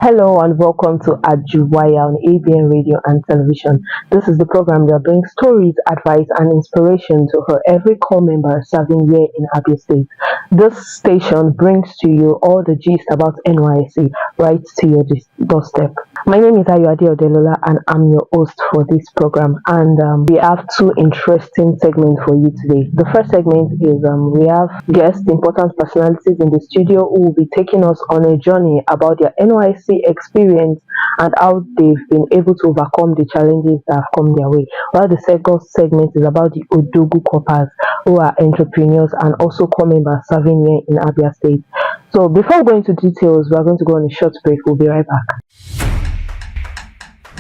Hello and welcome to Ajuwaya on ABN Radio and Television. This is the program that brings stories, advice, and inspiration to every core member serving here in Abia State. This station brings to you all the gist about NYC right to your doorstep. My name is Ajuwaya Delola and I'm your host for this program. And we have two interesting segments for you today. The first segment is we have guests, important personalities in the studio who will be taking us on a journey about their NYC experience and how they've been able to overcome the challenges that have come their way. While the second segment is about the Odogu Corpers, who are entrepreneurs and also core members serving here in Abia State. So before going to details, we are going to go on a short break. We'll be right back.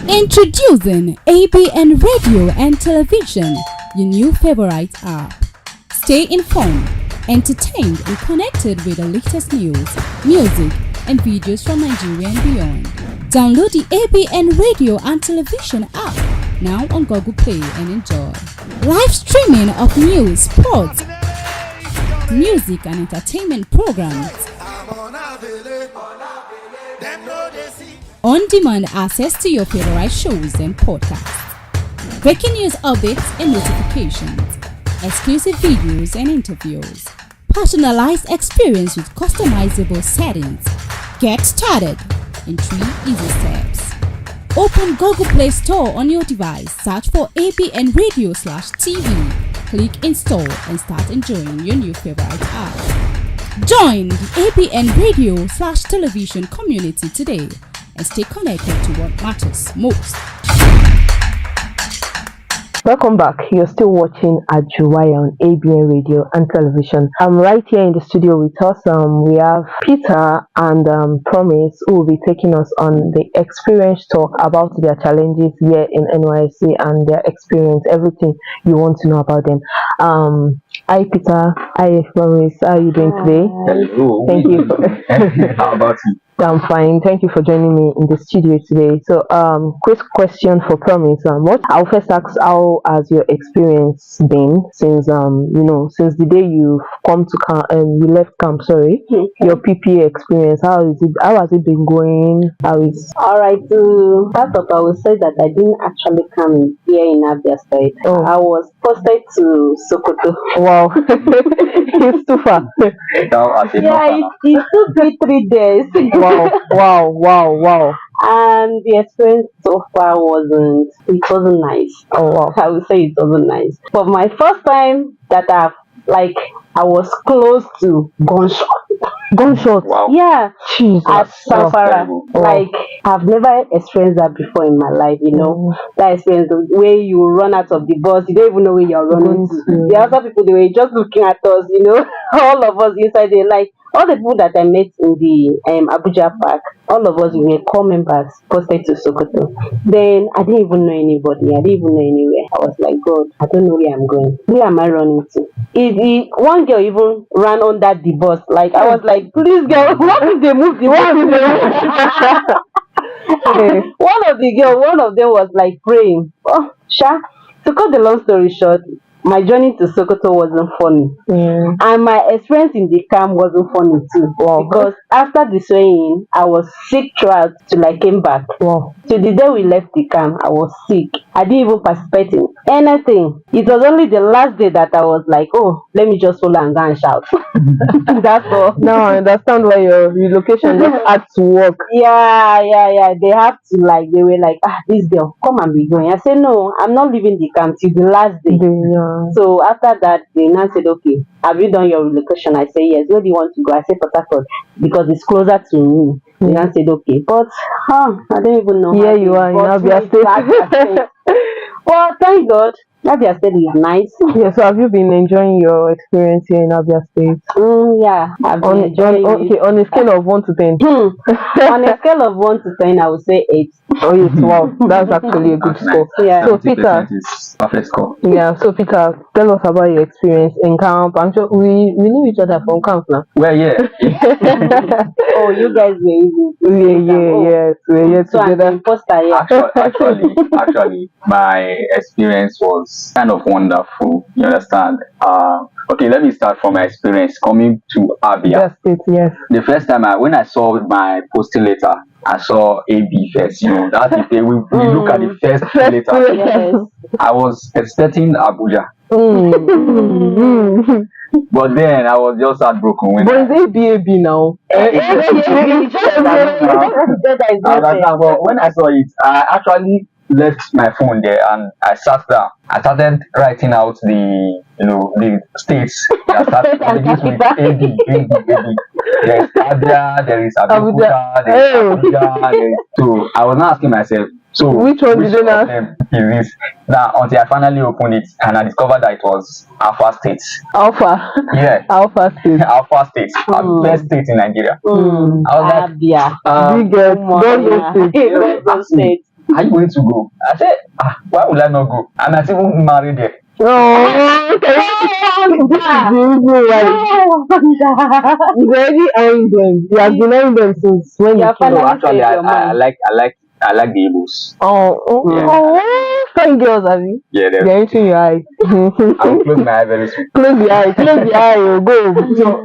Introducing ABN Radio and Television, your new favorite app. Stay informed, entertained, and connected with the latest news, music, and videos from Nigeria and beyond. Download the ABN Radio and Television app now on Google Play and enjoy. Live streaming of news, sports, music, and entertainment programs. On-demand access to your favorite shows and podcasts. Breaking news updates and notifications. Exclusive videos and interviews. Personalized experience with customizable settings. Get started in 3 easy steps. Open Google Play Store on your device. Search for ABN Radio/TV. Click install and start enjoying your new favorite app. Join the ABN Radio/Television community today and stay connected to what matters most. Welcome back. You're still watching Ajuwaya on ABN Radio and Television. I'm right here in the studio with us. We have Peter and Promise, who will be taking us on the experience talk about their challenges here in NYC and their experience, everything you want to know about them. Hi Peter. Hi Promise. How are you doing today? Hello. Thank you. How about you? I'm fine. Thank you for joining me in the studio today. So, quick question for Promise. I'll first ask, how has your experience been since since the day you've come to camp, you left camp? Sorry, your PPA experience. How is it? How has it been going? How is? All right. To start off, I will say that I didn't actually come in here in Abia State. Oh. I was posted to Sokoto. Wow, it's too far. It took me 3 days. Wow. And the experience so far wasn't nice. Oh wow. I would say it wasn't nice. For my first time that I was close to gunshot. Gunshot. Wow. Yeah. Jesus. At Samfara. Wow. I've never experienced that before in my life, that experience where you run out of the bus, you don't even know where you're running to. The other people, they were just looking at us, all of us inside there, like all the people that I met in the Abuja Park, all of us were core members posted to Sokoto. Then I didn't even know anybody, I didn't even know anywhere. I was like, God, I don't know where I'm going. Where am I running to? One girl even ran under the bus. Like I was like, please girl, what if they move the bus? One of them was like praying. Oh, Sha. To cut the long story short, my journey to Sokoto wasn't funny. And my experience in the camp wasn't funny too. Wow. Because after the swaying, I was sick throughout till I came back. Wow. Till the day we left the camp, I was sick. I didn't even participate in anything. It was only the last day that I was like, oh, let me just follow and go and shout. That's all. Now I understand why your relocation just had to work. Yeah. They have to they were like, this girl, come and be going. I said, no, I'm not leaving the camp till the last day. Yeah. So after that, they now said, okay, have you done your relocation? I said, yes. Where do you want to go? I said, Port Harcourt, because it's closer to me. They now said, okay. But, I don't even know. Here you are in Abia State. Well, thank God. Abia State is nice. Yeah, so have you been enjoying your experience here in Abia State? Yeah, I've been enjoying it. On a scale of 1 to 10. On a scale of 1 to 10, I would say 8. Oh yes, wow, that's actually a good score. Yeah. So Peter, Perfect score. yeah. So Peter, tell us about your experience in camp. I'm sure we knew each other from camp now. Well, yeah. Oh, you guys were easy. Yes, we're here So I'm the together. imposter, yeah. Actually, my experience was kind of wonderful. You understand? Okay, let me start from my experience coming to Abia. Yes, yes. The first time when I saw my posting letter, I saw AB first. That's the thing. We look at the first later. Yes. I was expecting Abuja, Mm. but then I was just heartbroken when But it's ABAB now. It's just that is not fair. But when I saw it, I actually left my phone there and I sat down. I started writing out the states that begins with AB, AB, AB. There is Abia, there is Abeokuta, there is Abuja, there is. So I was not asking myself, so Which one did you of know? them is this? Now until I finally opened it and I discovered that it was Alpha State. Alpha. Yeah. Alpha State. Alpha State, our best state in Nigeria. I was like, Abia. Biggest. Those states. are you going to go? I said, why would I not go? I'm not even married there. Oh, He's already eyeing them. He has been eyeing them since when Yeah, you came. finally. Actually, I like the Igbos. Oh, fine girls, have you? Yeah, They're into your eyes. I will close my eye very soon. Close the eye, go. So,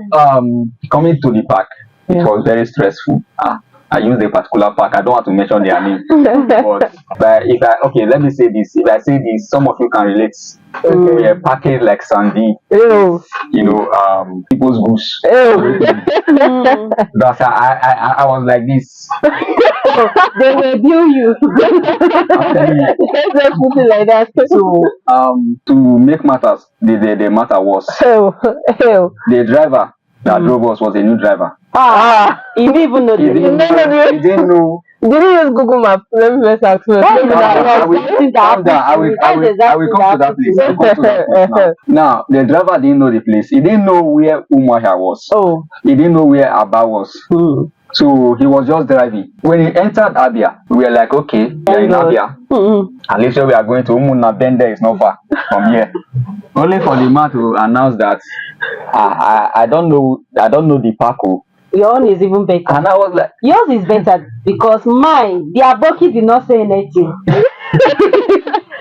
coming to the park, it was very stressful. I used a particular park. I don't want to mention their name. but let me say this. If I say this, some of you can relate. We are packing like Sandy. Ew. People's bush. That's I was like this. They will view you. I'm telling you. Just put it like that. So, to make matters, the matter was the driver that drove us was a new driver. You didn't even know He didn't know. Did you use Google Maps? Let me first ask first. I will come to that place. Now, the driver didn't know the place. He didn't know where Umuahia was. He didn't know where Aba was. So he was just driving. When he entered Abia, we were like, okay, we are in Abia. At least we are going to Umuna Bende is not far from here. Only for the man to announce that I don't know the Paco. Your own is even better. And I was like, yours is better because mine, the Aboki did not say anything.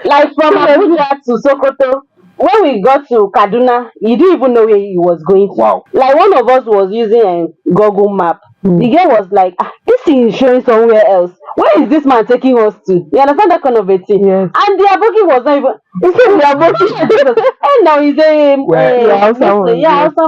Like from Abuja to Sokoto, when we got to Kaduna, he didn't even know where he was going to. wow. Like one of us was using a Google map. The guy was like, this thing is showing somewhere else. Where is this man taking us to? You understand that kind of a thing? Yes. And the Aboki was not even. He said the Aboki. And now he's a Hausa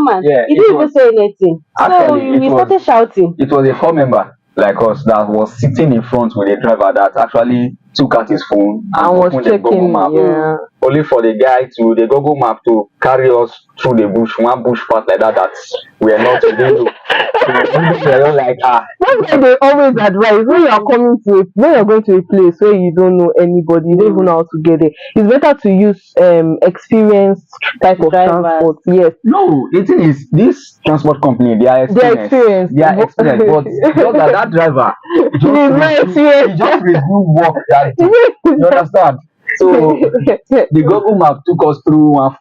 man. Yeah, He didn't even say anything. Actually, So we started shouting. It was a core member like us that was sitting in front with the driver that actually took out his phone and was opened the Google checking. map. Yeah. Only for the guy to the Google map to carry us through the bush, one bush path like that we are not today. So we were like, That's why they always advise when you are going to a place where you don't know anybody, you don't even know how to get there. It's better to use experienced type of transport. Yes. no, the thing is, this transport company, they are experienced. But just that driver, he just resumed work that day. You understand? So the Google map took us through one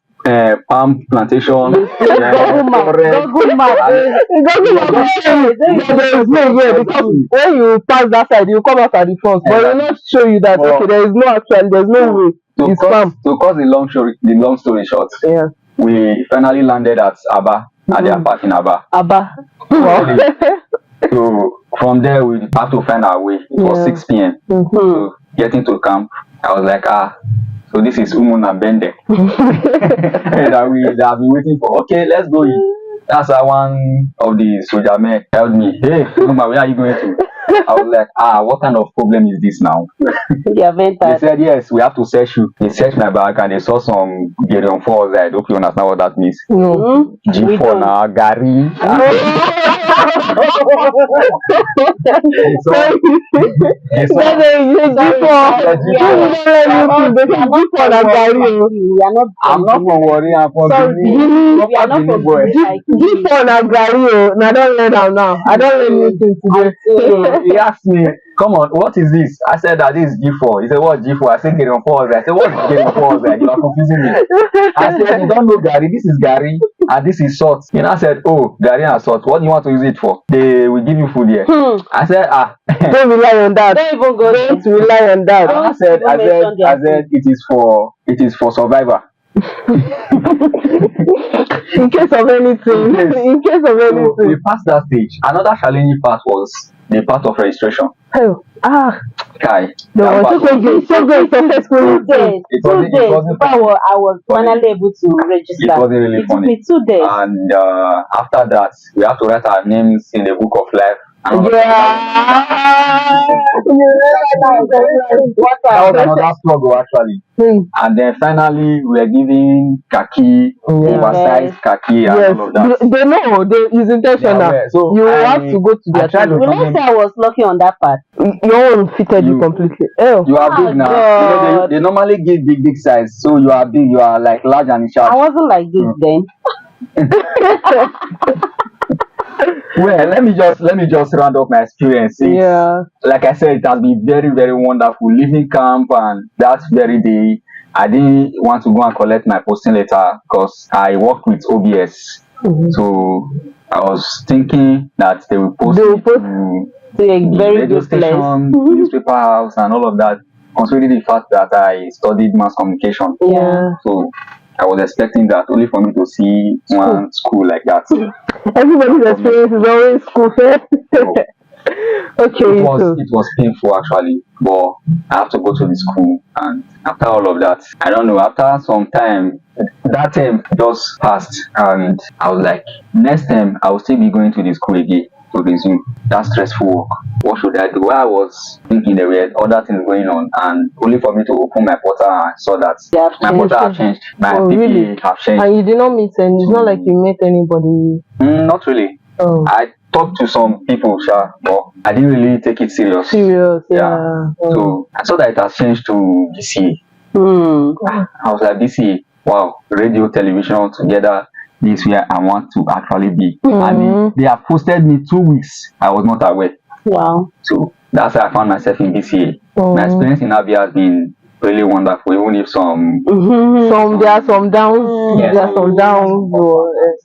palm plantation. Google map. Because when you pass that side, you come out at the front, but it will not show you that there's no way. It's palm. To cut the long story short, we finally landed at Aba, at their park in Aba. Wow. So from there we have to find our way. It was 6 p.m. So getting to camp, I was like, so this is Umuna Bende that we have been waiting for. Okay, let's go in. That's how one of the soldier men told me, hey, Umuna, where are you going to? I was like, what kind of problem is this now? They said, yes, we have to search you. They searched my bag and they saw some Gideon 4. I hope you understand what that means. No. G4 now, Gary. I'm not from Warri, I'm from G4 now don't let them now. I don't let anything today. He asked me, come on, what is this? I said that this is G4. He said, what G4? I said, Gideon 4. I said, what's Gideon 4? You are confusing me. I said, you don't know Gary. This is Gary and this is salt. And I said, oh, Gary and salt. What do you want to use it for? They will give you food here. I said, don't rely on that. Don't even go there. Don't rely on that. I said, it is for survivor. In case of anything. So we passed that stage. Another challenging part was the part of registration. Oh, Guy, no, that part so great, successfully. 2 days. it 2 wasn't, it days wasn't before I was funny. finally able to It register. wasn't really It took funny. me 2 days. And after that, we have to write our names in the book of life. And all of What that was another struggle actually. And then finally, we were given khaki, oversized khaki, and Yes, all of that. they know it's intentional. aware. So You I- have to go to their I tried to Will I say I was lucky on that part? Your own fitted you You- completely. Oh, You are Oh, big now. You know, God. they normally give big size. So you are big. You are like large and in charge. I wasn't like this then. Well, let me just round up my experiences. yeah. Like I said, it has been very, very wonderful leaving camp, and that very day I didn't want to go and collect my posting letter because I worked with OBS. So I was thinking that they will post me to To a the very radio good place. station, newspaper house, and all of that, considering the fact that I studied mass communication. Yeah. So I was expecting that only for me to see one school like that. Everybody's experience is always school. Okay, It was painful actually, but I have to go to the school, and after all of that, I don't know, after some time, that time just passed, and I was like, next time I will still be going to the school again to resume that stressful work. What should I do? While I was thinking there were other things going on, and only for me to open my portal and I saw that my portal have changed, my PPA have changed. And you did not meet any, it's not like you met anybody. Not really. Oh. I talked to some people, sure, but I didn't really take it serious. Yeah. So I saw that it has changed to BCA. I was like, BCA, wow, radio, television together, this is where I want to actually be. And they have posted me 2 weeks. I was not aware. Wow. So that's how I found myself in BCA. My experience in Abia has been really wonderful, even if there are some downs. Yes. There are some downs.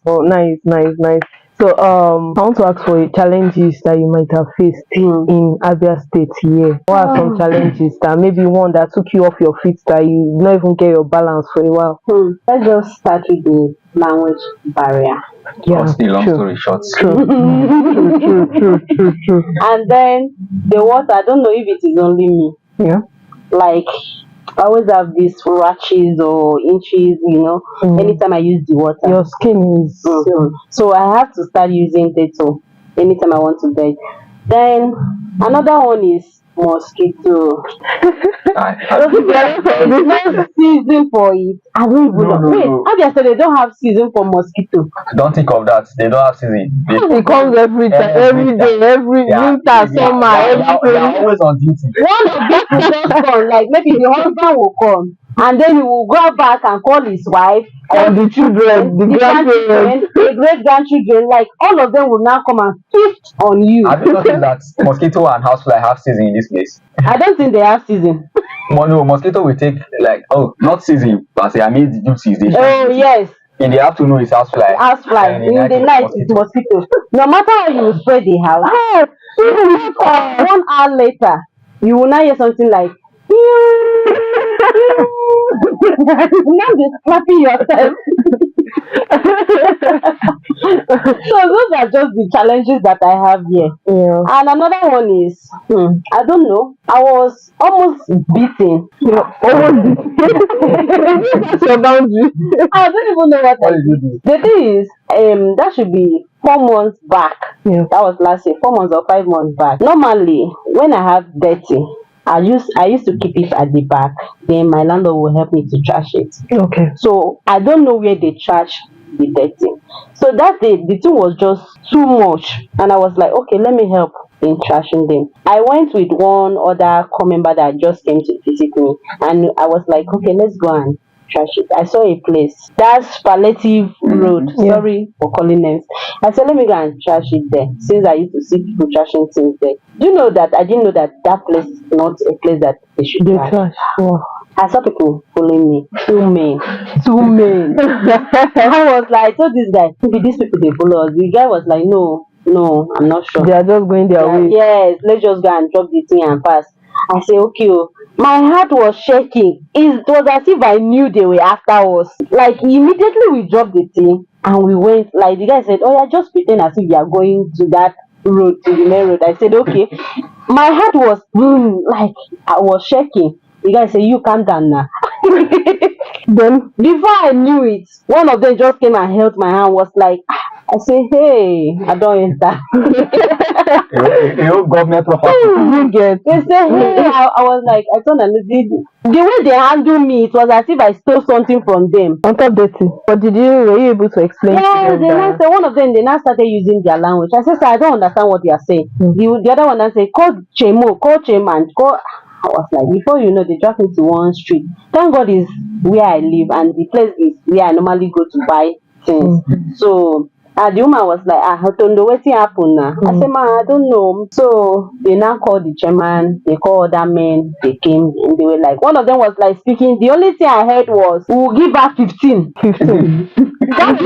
So nice. So I want to ask for challenges that you might have faced in Abia State here. What are some challenges that maybe one that took you off your feet that you not even get your balance for a while? Let's just start with the language barrier. Yeah, the long story short. True. And then the water, I don't know if it is only me. Yeah. Like I always have these rashes or inches, anytime I use the water. Your skin is So I have to start using Dettol anytime I want to bed. Then another one is mosquito. There's no season for it. I don't even know. Wait, Abia said they don't have season for mosquito. Don't think of that. They don't have season. It comes every time, every day, every winter, summer, everything. They are always on duty. One of them will just come, like maybe the husband will come, and then he will go back and call his wife and the children, the grandparents, the great grandchildren, like all of them will now come and feast on you. Have you noticed that mosquito and housefly have season in this place? I don't think they have season. No, mosquito will take not season, but they are made duties. Yes. In the afternoon it's housefly. Housefly. In the night it's mosquito. No matter how you spray the house, 1 hour later, you will not hear something like now just clapping yourself. So those are just the challenges that I have here. Yeah. And another one is, I don't know, I was almost beaten. Almost that's your boundary. I don't even know what I did. The thing is, that should be 4 months back. Yeah. That was last year, 4 months or 5 months back. Normally, when I have dirty, I used to keep it at the back. Then my landlord will help me to trash it. Okay. So I don't know where they trash the dirty. So that day the thing was just too much, and I was like, okay, let me help in trashing them. I went with one other core member that just came to visit me, and I was like, okay, let's go and trash it. I saw a place that's Palliative Road. Yeah. Sorry for calling names. I said, let me go and trash it there, since I used to see people trashing things there. Do you know that I didn't know that place is not a place that they should trash? Wow. I saw people following me. 2 men. I was like, I told this guy, maybe these people they follow us. The guy was like, no, I'm not sure. They are just going their way. Yes, let's just go and drop the thing and pass. I said, okay. My heart was shaking. It was as if I knew they were after us. Like immediately we dropped the thing and we went. Like the guy said, oh yeah, just pretend as if you are going to that road to the main road. I said, okay. My heart was like I was shaking. The guy said, you calm down now. Then before I knew it, one of them just came and held my hand, was like, I say, hey, I don't enter. You government property. You get. They say, hey, I was like, I told them the way they handle me, it was as if I stole something from them. On top dirty. But were you able to explain to Yeah, them they now that? say, one of them, they now started using their language. I said, sir, I don't understand what they are saying. The other one now say, call Chemo, call Cheman, call. I was like, before you know, they dropped me to one street. Thank God is where I live, and the place is where I normally go to buy things. So the woman was like, Hotondo, what's happen now? I said, ma, I don't know. So they now called the chairman, they called other men, they came, and they were like, one of them was like speaking. The only thing I heard was, we'll give her 15. 15. That's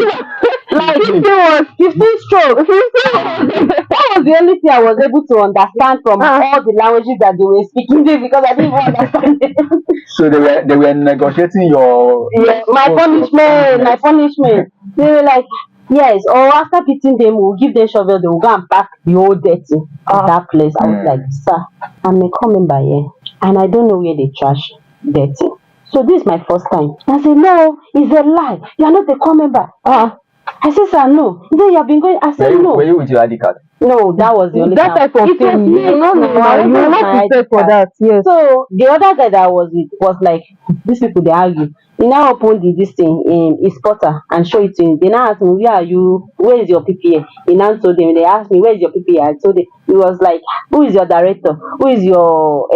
like 15 was 15 strokes. That was the only thing I was able to understand from all the languages that they were speaking because I didn't even understand them. So they were negotiating your My punishment, my punishment. They were like, yes, or after beating them, we'll give them shovel, they will go and pack the whole dirty at that place. I was like, sir, I'm a core member here, and I don't know where they trash dirty. So this is my first time. I said, no, it's a lie. You are not a core member. I said, sir, no. He said, you have been going. I said, no. Were you with your ID card? No, that was the only that type of thing. You not prepared for that. Yes. So the other guy that I was with was like, these people they argue. He now opened this thing in his portal and show it to him. They now asked me, where are you? Where is your PPA? He now told them. They asked me, where is your PPA? I told them. He was like, who is your director? Who is your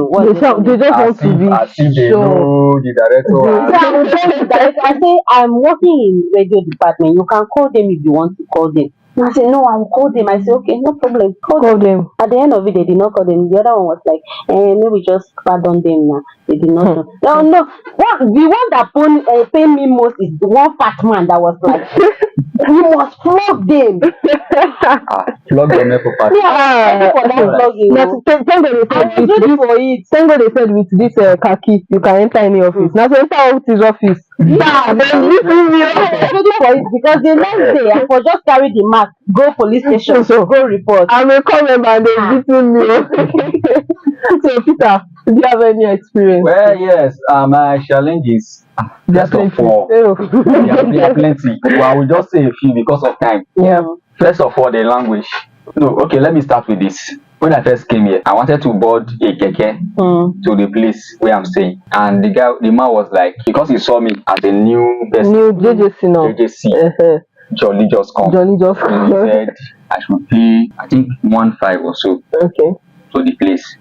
what? They just want to be as if they know the director. I say, I'm working in radio department. You can call them if you want to call them. And I said, no, I'll call them. I said, okay, no problem. Call them. At the end of it, they did not call them. The other one was like, maybe just pardon them now. They did not know. No. The one that paid me most is the one fat man that was like, you must flog them. Flog them for party. Yeah, for that flogging. Thank God they said with this khaki, you can enter any office. Now, so enter out his office. Yeah, then listen me. I'm ready for it because the next day I for just carry the mark, go police station, go report. I will come and they beating me. So Peter, do you have any experience? Well, yes. My challenges. First of all, there are plenty. Well, I will just say a few because of time. Yeah. First of all, the language. No, okay. Let me start with this. When I first came here, I wanted to board a keke to the place where I'm staying, and the man was like, because he saw me as a new person, new JJC now. JJC. Jolly just come. And he said I should pay, I think 1.5 or so. Okay. To the place.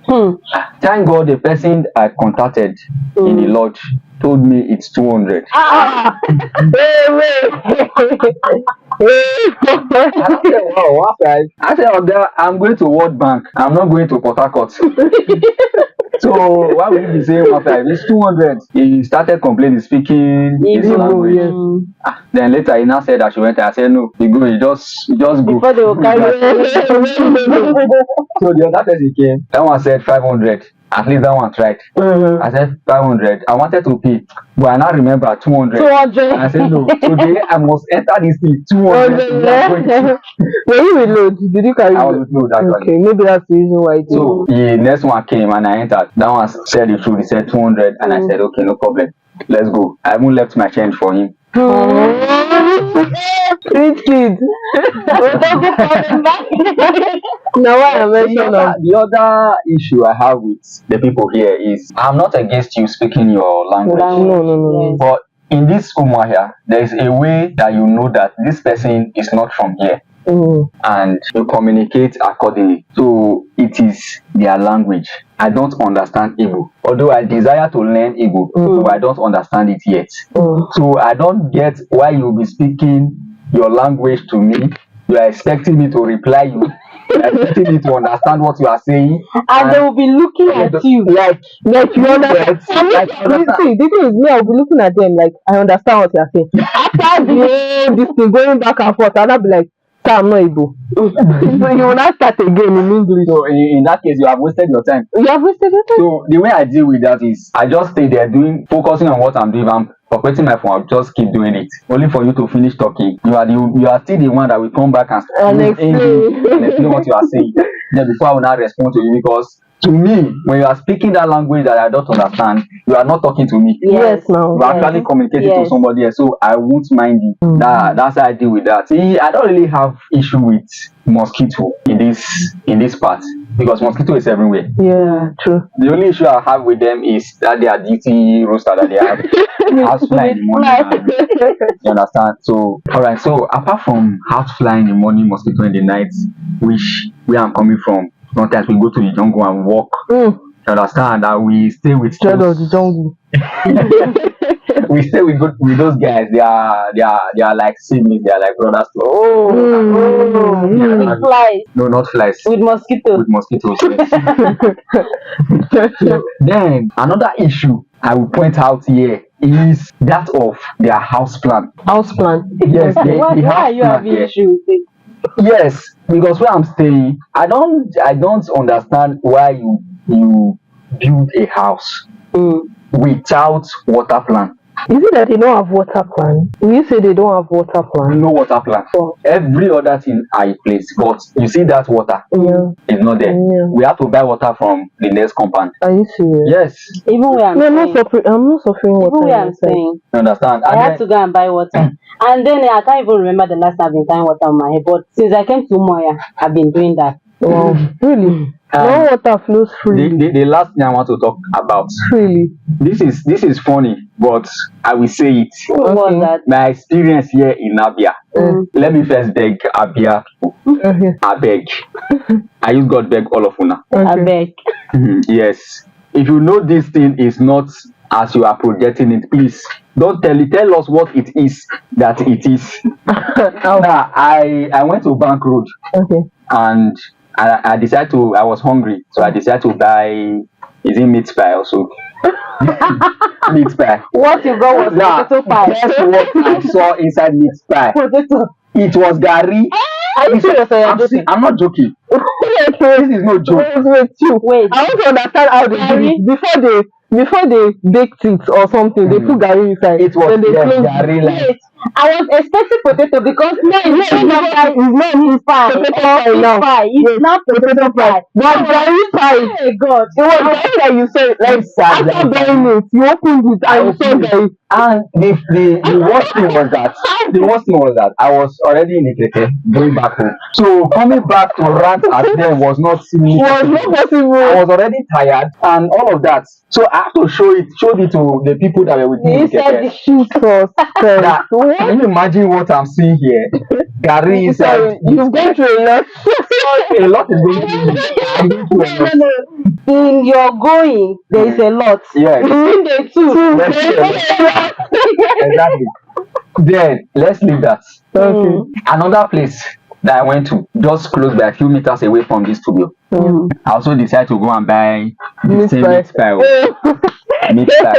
Thank God the person I contacted in the lodge told me it's 200. I said, wow, what price? I said, okay, I'm going to World Bank. I'm not going to Port Harcourt. So why would you be saying 1.5? It's 200. He started complaining, speaking his language. Then later he now said that she went there. I said no, you just go. Before they will carry. So the other person came. That one said 500. At least that one tried. I said 500. I wanted to pay, but I now remember 200. 200. And I said no. Today I must enter this thing 200. Were you with load? Did you carry? I was with load actually. Okay, maybe that's the reason why. So the next one came and I entered. That one said the truth. He said 200, and I said okay, no problem. Let's go. I haven't left my change for him. Sweet kid. Now I mentioned the other issue I have with the people here is I'm not against you speaking your language. No. But in this Umuahia, there is a way that you know that this person is not from here. And you communicate accordingly. So it is their language. I don't understand Igbo. Although I desire to learn Igbo, but I don't understand it yet. So I don't get why you'll be speaking your language to me. You are expecting me to reply you. You are expecting me to understand what you are saying. And they will be looking at you. Like you understand. See, the thing is, me, I'll be looking at them like, I understand what you are saying. After this thing going back and forth, and I'll be like, I'm not able. So you will not start again in English. So in that case, you have wasted your time. You have wasted your time. So the way I deal with that is I just stay there focusing on what I'm doing. If I'm operating my phone, I'll just keep doing it. Only for you to finish talking. You are still the one that will come back and explain what you are saying. Then before I will not respond to you, because to me, when you are speaking that language that I don't understand, you are not talking to me. Yes, no. You are actually communicating to somebody else. So I won't mind you. That's how I deal with that. See, I don't really have issue with mosquito in this part, because mosquito is everywhere. Yeah, true. The only issue I have with them is that they are duty roster that they have housefly in the morning. You understand? So, alright. So, apart from housefly in the morning, mosquito in the night, which where I'm coming from, sometimes we go to the jungle and walk. You understand? That we stay with the jungle. we stay with those guys. They are like siblings. They are like brothers. With flies. No, not flies. With mosquitoes. With mosquitoes. So, then another issue I will point out here is that of their house plan. House plan. Yes. Why are you having issue with it? Yes, because where I'm staying, I don't understand why you build a house without water plan. Is it that they don't have water plan? You say they don't have water plan. No water plan. Every other thing I place, but you see that water is not there. We have to buy water from the next compound. Are you serious? Yes. Even where I'm I'm not suffering water. Even where I'm staying. You understand? I had to go and buy water. And then I can't even remember the last time I've been buying water on my head. But since I came to Ajuwaya, I've been doing that. Wow, really? No water flows freely. The last thing I want to talk about. Freely. This is funny, but I will say it. What was that? My experience here in Abia. Let me first beg Abia people. I beg. I use God beg all of una. I beg. Yes. If you know this thing is not as you are projecting it, please don't tell us what it is that it is. Now, I went to Bank Road. And I decided I was hungry, so I decided to buy, is it meat pie also? Meat pie. What you got was potato pie. Guess what I saw inside meat pie? Potato. It was gari. Are you serious? I'm not joking. This is no joke. Wait. I want to understand how they do it. Before they baked it or something, they put gari inside. It was gari like. I was expecting potato because it's not meat pie. It's not potato pie. But gari pie. Oh my God! It was gari that you said, like after buying it, you opened it and you saw gari. And the worst thing was that I was already in Ikeke going back home. So coming back to rant at them was not possible. I was already tired and all of that. So I have to show it to the people that were with me. You said the shoes first. Can you imagine what I'm seeing here? Gary inside. You've gone through a lot. A lot is going through. In your going, there is a lot. Yes. In the two. Exactly. Then let's leave that. Okay. Another place that I went to, just close by a few meters away from this studio. I also decided to go and buy the same meat pie. Meat pie.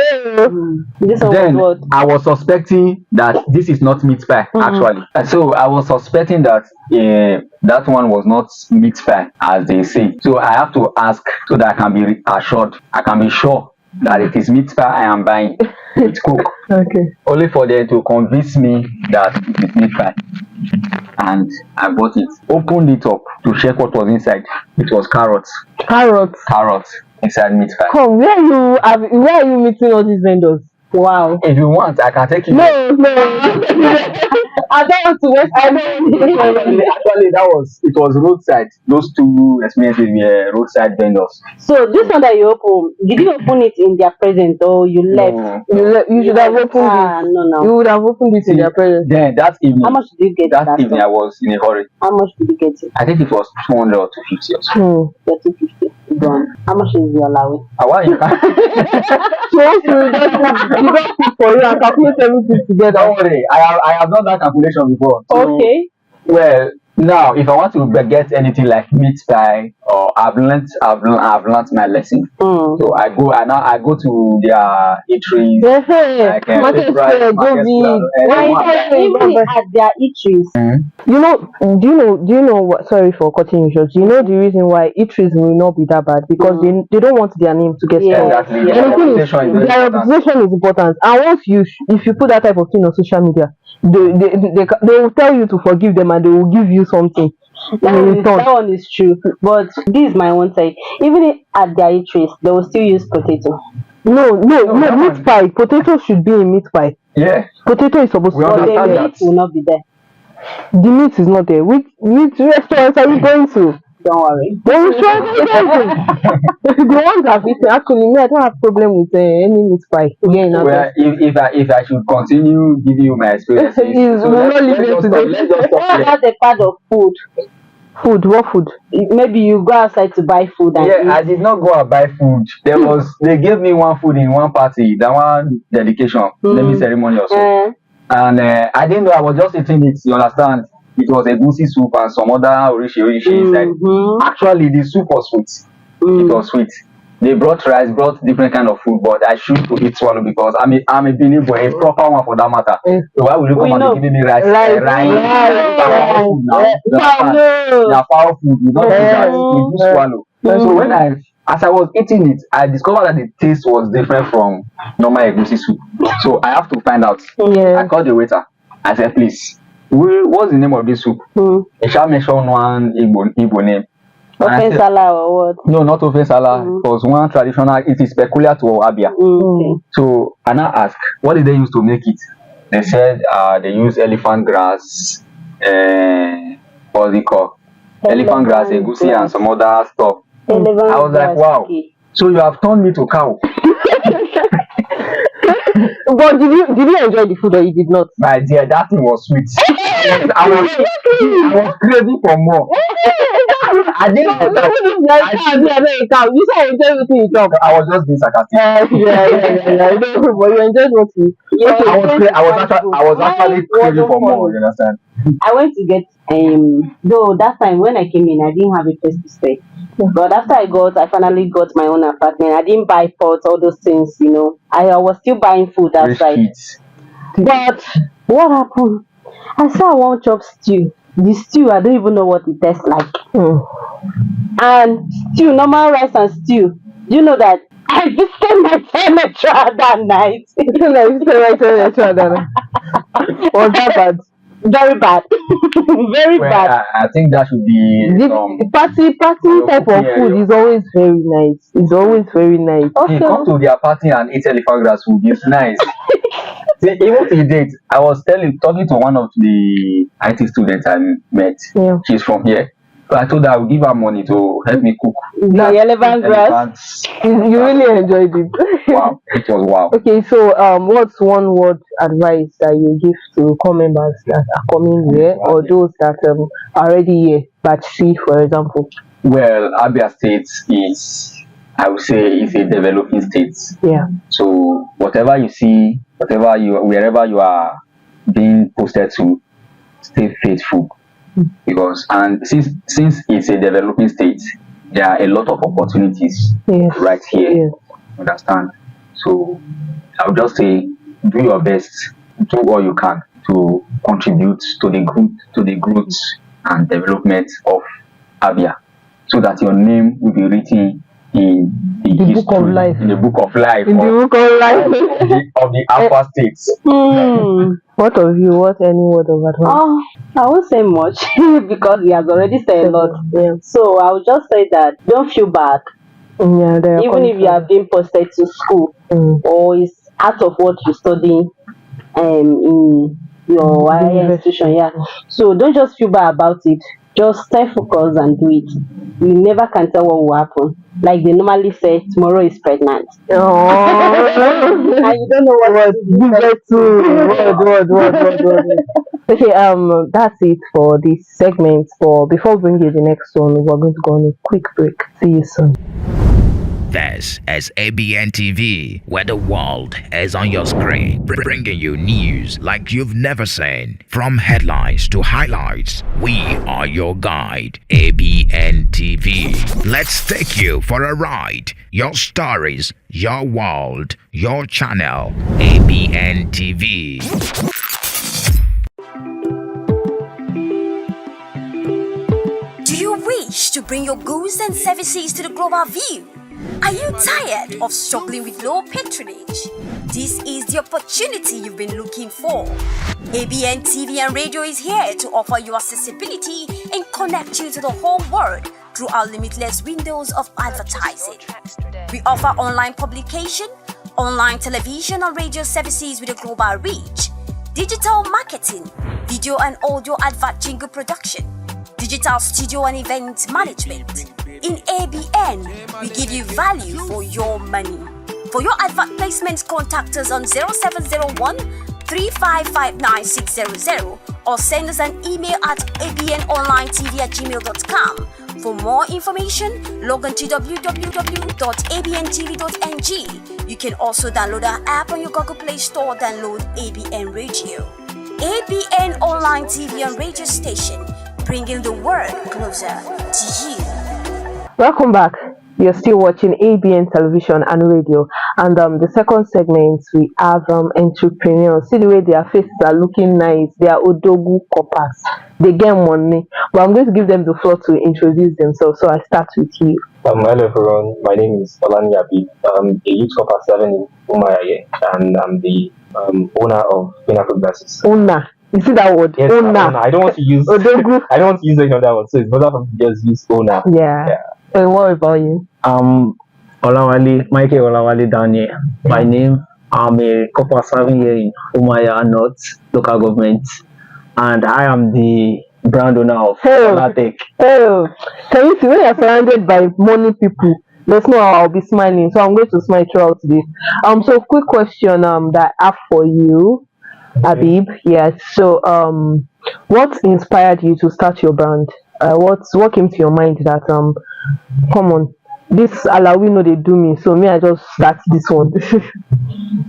Then I was suspecting that this is not meat pie actually. So I was suspecting that that one was not meat pie as they say. So I have to ask so that I can be assured. I can be sure that it is meat pie I am buying with Coke. Okay. Only for them to convince me that it is meat pie. And I bought it. Opened it up to check what was inside. It was carrots. Carrots inside meat pie. Come, where are you meeting all these vendors? Wow. If you want, I can take you. No. I don't want to waste Actually, it was roadside. Those two experiences were roadside vendors. So this one that you open, did you open it in their presence or you left? You should have opened it. No. You would have opened it in their presence. Then that evening. How much did you get? That evening I was in a hurry. How much did you get it? I think it was 200 or 250 or so. 250. Gone. How much is your allowance? Why you can't? You don't put for you and calculate everything together. Don't worry, I have done that calculation before. So, okay. Well, Now, if I want to get anything like meat pie, or I've learnt my lesson. So I go to their eateries, like Market Square, go Market Square, big. and Why then you one. Even at their eateries, You know, do you know what? Sorry for cutting you short. Do you know the reason why eateries will not be that bad? Because they don't want their name to get spoiled. yes, Exactly, And their the thing is, reputation is very their important. reputation is important. And once if you put that type of thing on social media, they will tell you to forgive them and they will give you something in that return. one is true. But this is my own side. Even at their eateries, they will still use potato. No, No, that meat one, pie. Potato should be in meat pie. yeah, Potato is supposed we to be But the understand there. meat that. will not be there. The meat is not there. Which restaurants are you going to? Don't worry. Well, sure, the ones I've eaten, actually, me, I don't have problem with any meat pie. Yeah, in Well, if I should continue giving you my experiences, so we'll not leave let's here just stop. today. Let's just stop What here. about the part of food? Food, what food? Maybe you go outside to buy food and Yeah, I eat. did not go and buy food. They gave me one food in one party, that one dedication, naming ceremony or so. And I didn't know, I was just eating it, you understand? It was a goosey soup and some other orishi inside. Actually, the soup was sweet. It was sweet. They brought rice, brought different kind of food, but I should to eat swallow because I'm a believer, a proper one for that matter. So why will you We come and know. be giving me rice? Rice, Foul food now. You understand? Now foul food, you don't do that. You do swallow. So as I was eating it, I discovered that the taste was different from normal egusi soup. So I have to find out. Yeah. I called the waiter. I said, please, what's the name of this soup? He shall mention one Igbo name. And I said, Ofensala or what? no, not Ofensala. It was one traditional, it is peculiar to Abia. Okay. So I now asked, what did they use to make it? They said they use elephant grass, what's it called? Elephant grass, egusi, and some other stuff. I was like, wow. So you have turned me to cow. But did you enjoy the food or you did not? My dear, that thing was sweet. I was craving for more. I didn't know that. You said you enjoy everything you talk. I was just being sarcastic. Yeah. But you enjoyed what you. I was actually craving for more. You understand? I went to get though that time when I came in I didn't have a place to stay. But after I finally got my own apartment. I didn't buy pots, all those things, I was still buying food Rich outside. kids. But what happened? I said I want chop stew. The stew, I don't even know what it tastes like. And stew, normal rice and stew. Do you know that I visited my furniture that night? Was that bad? Very bad. Very Well, bad. I think that should be The party type of food is always very nice. It's always very nice. See, come to their party and eat elephant grass food. It's nice. See, even to date, I was talking to one of the IT students I met. Yeah. She's from here. So I told her I would give her money to help me cook. The elephant grass. You really enjoyed it. Wow, it was wow. Okay, so what's one word advice that you give to core members that are coming here or those that are already here, but see, for example? Well, Abia State I would say, is a developing state. Yeah. So whatever you see, wherever you are being posted to, stay faithful. Because since it's a developing state, there are a lot of opportunities right here. Yes. Understand? So I would just say, do your best, do all you can to contribute to the growth and development of Abia, so that your name will be written in the history, book of life. in the book of life, In the book of life of the Alpha states. What of you? What any word of advice? Oh, I won't say much because he has already said a lot. Yeah. So I will just say that don't feel bad. Yeah, Even if you are being posted to school or it's out of what you study in your higher institution. Yeah. So don't just feel bad about it. Just stay focused and do it. You never can tell what will happen. Like they normally say, tomorrow is pregnant. Oh, And you don't know what to do. Word. Okay, that's it for this segment. Before we bring you the next one, we're going to go on a quick break. See you soon. This is ABN TV, where the world is on your screen, bringing you news like you've never seen. From headlines to highlights, we are your guide. ABN TV. Let's take you for a ride. Your stories, your world, your channel. ABN TV. Do you wish to bring your goods and services to the global view? Are you tired of struggling with low patronage? This is the opportunity you've been looking for. ABN TV and radio is here to offer you accessibility and connect you to the whole world through our limitless windows of advertising. We offer online publication, online television and radio services with a global reach, digital marketing, video and audio advert jingle production, digital studio and event management. In ABN, we give you value for your money. For your advert placements, contact us on 0701 3559600 or send us an email at abnonlinetv@gmail.com. For more information, log on to www.abntv.ng. You can also download our app on your Google Play Store. Download ABN Radio. ABN Online TV and Radio Station, bringing the world closer to you. Welcome back. You're still watching ABN television and radio, and the second segment we have entrepreneurs. See the way their faces are looking nice. They are odogu coppers. They get money. But I'm going to give them the floor to introduce themselves. So I start with you. Hello everyone. My name is Olani Abi. I'm a youth copper serving in Ajuwaya, and I'm the owner of Pinnacle Glasses. Owner. You see that word? Yes, owner. I don't want to use. Odogu. I don't want to use any other one, so it's better for me to just use owner. Yeah. And what about you? Michael Olawale Daniel. My name, I'm a copper serving here in Umaya North local government, and I am the brand owner of Olatech. Oh, can you see when you're surrounded by money people? There's no how I'll be smiling, so I'm going to smile throughout this. So quick question that I have for you, Habib. Yes. So what inspired you to start your brand? What came to your mind that come on, this Alawi know they do me, so me I just start this one.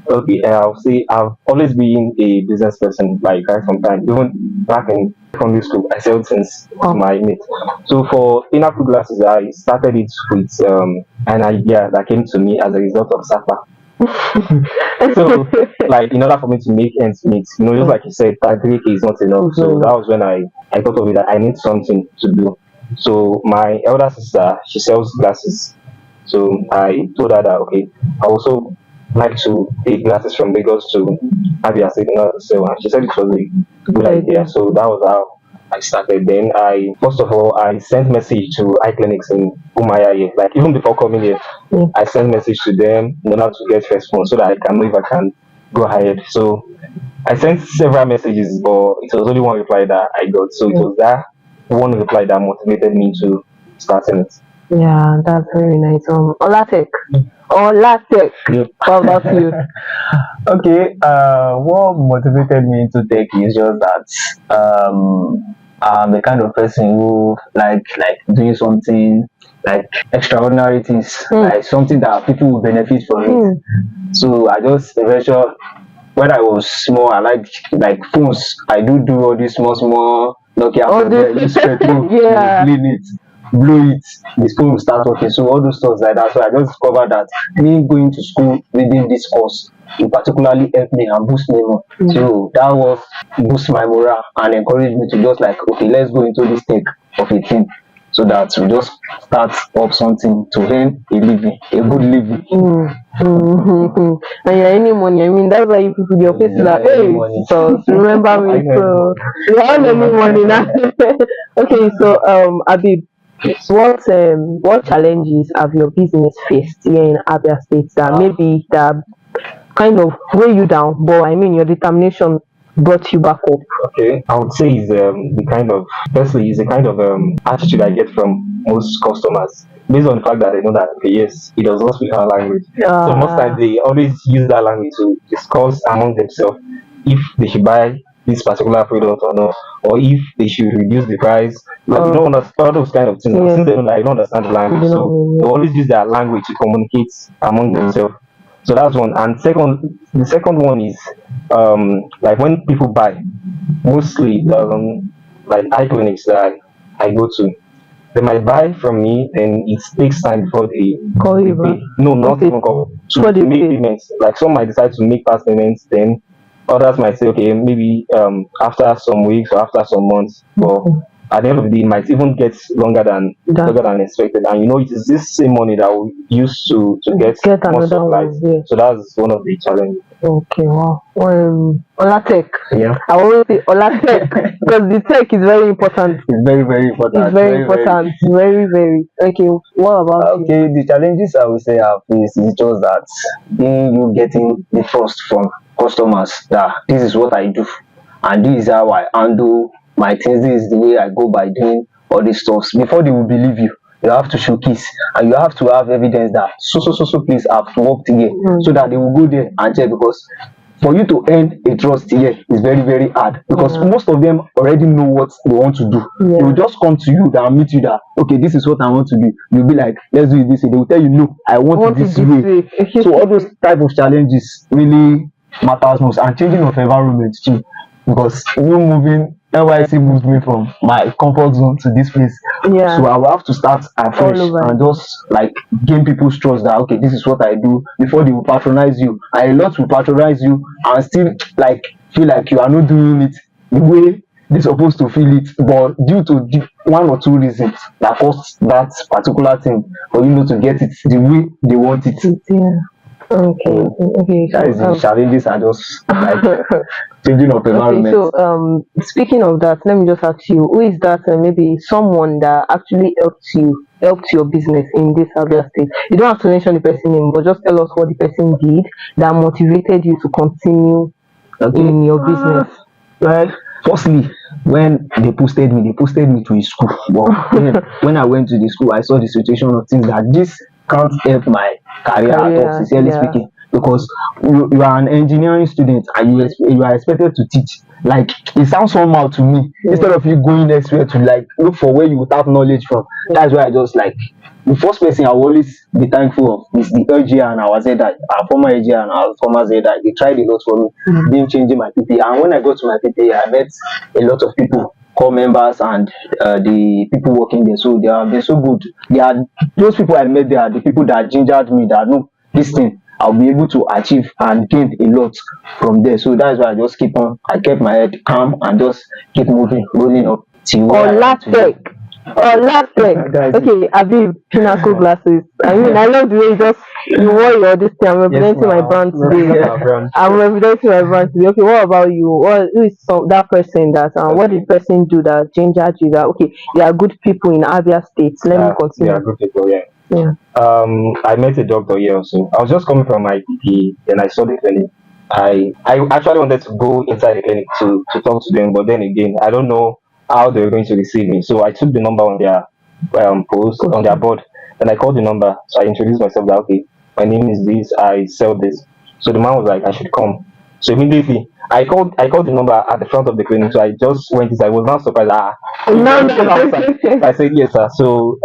Okay, I'll say I've always been a business person, like right from time. Even back in secondary school, I sold since my mate. So for Pinnacle Glasses, I started it with an idea that came to me as a result of SAPA. So, like, in order for me to make ends meet, just like you said, 3K is not enough. So that was when I thought of it that I need something to do. So my elder sister, she sells glasses. So I told her that okay, I also like to take glasses from Lagos to Abia State in order to sell. And she said it was a good idea. So that was how I started. Then first of all, I sent message to eye clinics in Umaya. Like even before coming here, I sent message to them in order to get response so that I can know if I can go ahead. So I sent several messages, but it was only one reply that I got. So it was that one reply that motivated me to starting it. Yeah, that's very nice. Olatech. Yep. What about you? Okay, what motivated me to take is just that I'm the kind of person who like doing something like extraordinary things, like something that people will benefit from it. So I just eventually, when I was small, I like phones. I do all these small Nokia phones. Use petrol, clean it, blow it, the phone will start working. So all those stuff like that. So I just discovered that me going to school reading this course will particularly help me and boost me more. So that was boost my morale and encourage me to just like, okay, let's go into this take of a thing, so that we just start up something to earn a living, a good living. And you're any money. I mean, that's why you people your face like, hey, so remember me. So you have any money now. Okay, so Abib, what challenges have your business faced here in Abia State that maybe that kind of weigh you down, but I mean your determination brought you back up? Okay, I would say is the kind of attitude I get from most customers, based on the fact that they know that okay, yes, he does not speak our language. So most times they always use that language to discuss among themselves if they should buy this particular product or not, or if they should reduce the price. Like, you don't understand all those kind of things. Yeah. Since they don't understand the language, They don't so they really- always use their language to communicate among themselves. So that's one. And second, the second one is like when people buy, mostly like eye clinics that I go to, they might buy from me, and it takes time before Call they you back. pay. No, not Okay. even call Before to they make pay. payments. Like some might decide to make past payments, then others might say, okay, maybe after some weeks or after some months. But at the end of the day, it might even get That longer than expected. And it is this same money that we use to get get more another supplies. one. Yeah. So that's one of the challenges. Okay, wow. Olatek. Yeah, I always say Olatek because the tech is very important. It's very, very important. It's very important. Very, very. Okay, what about you? Okay, the challenges I would say I face is just that you getting the trust from customers that this is what I do and this is how I handle my things. This is the way I go by doing all these stuffs. Before they will believe you, you have to showcase and you have to have evidence that so place have worked here so that they will go there and check because for you to earn a trust here is very, very hard because most of them already know what they want to do. They will just come to you and meet you that okay, this is what I want to do. You'll be like, let's do it this way. They will tell you no, I want it this way. So all those type of challenges really matters most and changing of environment too because you moving NYC moved me from my comfort zone to this place. Yeah. So I will have to start afresh All over. and just like gain people's trust that okay, this is what I do before they will patronize you. And a lot will patronize you and still like feel like you are not doing it the way they're supposed to feel it, but due to one or two reasons that caused that particular thing for you not to get it the way they want it. Yeah. Okay. Okay. That is the challenges are just like changing of Okay, environment. so speaking of that, let me just ask you, who is that maybe someone that actually helped your business in this Abia state? You don't have to mention the person name, but just tell us what the person did that motivated you to continue in your business. Well, firstly, when they posted me to a school. But then, when I went to the school, I saw the situation of things that this can't help my career at all, Career, sincerely yeah. speaking. Because you are an engineering student and you are expected to teach. Like it sounds somehow to me. Instead of you going elsewhere to like look for where you would have knowledge from. That's why I just like the first person I will always be thankful of is the LGR and our ZI, our former LGR and our former ZI. They tried a lot for me, been changing my PPA. And when I got to my PPA, I met a lot of people, core members and the people working there. So they have been so good. They are those people I met. They are the people that gingered me. That no, this thing I'll be able to achieve and gain a lot from there. So that's why I just keep on. I kept my head calm and just keep moving, rolling up till where I am today. Olatek. That's it. Okay, Abib, pinnacle glasses. I mean, I love the way you wore your this thing. I'm representing my brand today. I'm representing my brand today. Okay, what about you? Who is that person that what did the person do that gingered you that okay, they are good people in Abia State. Let me They continue. are good people, yeah. Yeah. I met a doctor here also. I was just coming from my PPA, and I saw the clinic. I actually wanted to go inside the clinic to talk to them, but then again, I don't know how they were going to receive me. So I took the number on their post on their board, and I called the number. So I introduced myself. That okay, my name is this. I sell this. So the man was like, I should come. So immediately I called the number at the front of the clinic. So I just went inside. I was not surprised. So I said yes, sir. So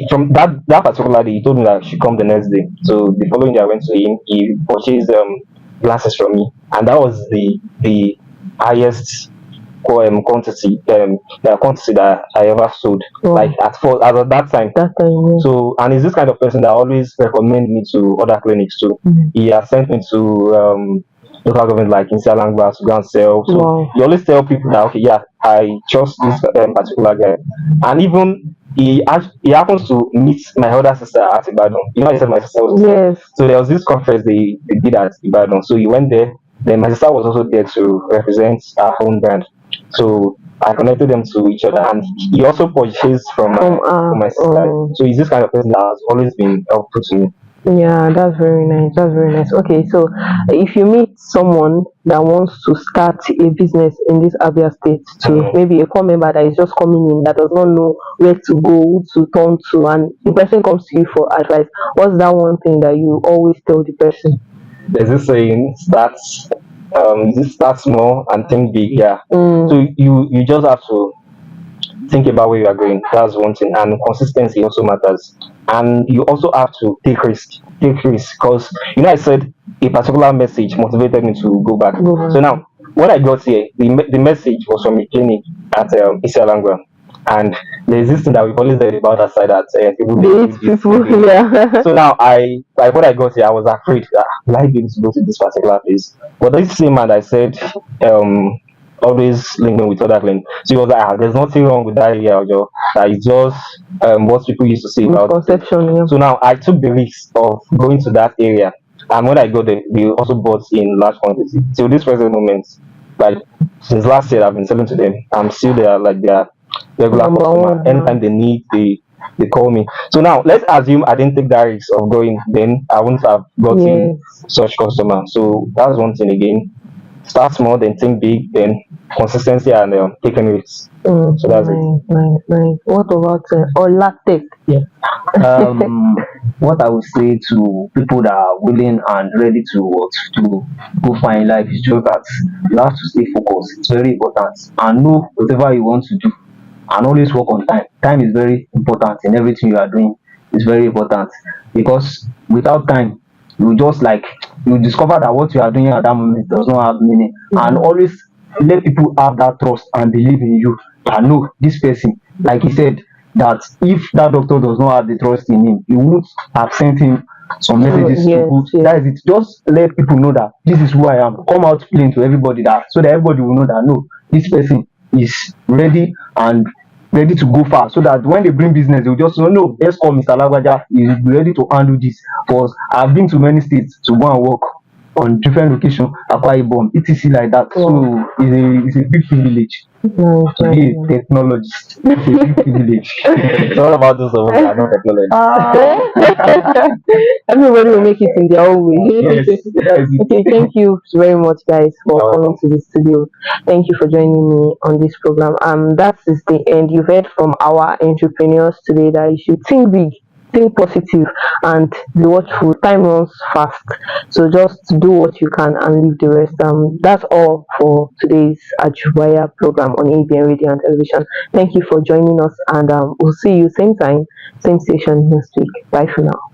from that particular day, he told me that I should come the next day. So the following day, I went to him. He purchased glasses from me, and that was the highest quantity that I ever sold. Wow. Like at first, as of that time. That time, yeah. So, and he's this kind of person that always recommend me to other clinics too. He has sent me to local government like in Salangba to go and sell. So Wow. he always tell people that okay, yeah, I trust this particular guy, and even he happens to meet my other sister at Ibadan. You know, I said my sister was there. Yes. So there was this conference they did at Ibadan. So he went there. Then my sister was also there to represent our own brand. So I connected them to each other, and he also purchased from my sister. So he's this kind of person that has always been helpful to me. Yeah, that's very nice. That's very nice. Okay, so if you meet someone that wants to start a business in this Abia state, to maybe a core member that is just coming in that does not know where to go, who to turn to, and the person comes to you for advice, what's that one thing that you always tell the person? There's this saying, this start small and think big. Yeah. So you just have to think about where you are going. That's one thing, and consistency also matters. And you also have to take risk. Take risk, because I said a particular message motivated me to go back. So now, when I got here, the message was from a clinic at Isalangwa. And there's this thing that we've always heard about that side that people they These do this people, thing. yeah. So now like when I got here, I was afraid that will I be able to go to this particular place. But this same man I said um always linking with other claims. So he was like, there's nothing wrong with that area, Ojo. That is just what people used to say about it. Misconception, yeah. So now I took the risk of going to that area. And when I got there, they also bought in large quantity. Till this present moment, like since last year, I've been selling to them. I'm still there, like their regular Number customer. one, Anytime they need, they call me. So now let's assume I didn't take that risk of going, then I wouldn't have gotten yes. such customer. So that's one thing again. Start small, then think big, then consistency and taking risks. So that's it. Nice, nice, nice. What about Olatek? um, what I would say to people that are willing and ready to go far in life is just that you have to stay focused. It's very important, and know whatever you want to do, and always work on time. Time is very important in everything you are doing. It's very important, because without time, you just like you discover that what you are doing at that moment does not have meaning. And always let people have that trust and believe in you. And know this person, like he said, that if that doctor does not have the trust in him, he would have sent him some messages to Yes, put. yes. That is it. Just let people know that this is who I am. Come out plain to everybody, that so that everybody will know that no, this person is ready and ready to go far, so that when they bring business, they'll just know, no, let's call Mr. Lagwaja, he's ready to handle this. Because I've been to many states to go and work on different locations, Akwa Ibom, etc. like that. So it's a big privilege Nice, to nice, be a nice. technologist. It's a big privilege. It's all about those of us that are not technologists. Everybody will make it in their own way. Yes, that is it. Okay, thank you very much, guys, for You're coming welcome. to the studio. Thank you for joining me on this program. That is the end. You've heard from our entrepreneurs today that you should think big, think positive, and be watchful. Time runs fast, so just do what you can and leave the rest. That's all for today's Ajuwaya program on ABN Radio and Television. Thank you for joining us, and we'll see you same time, same station next week. Bye for now.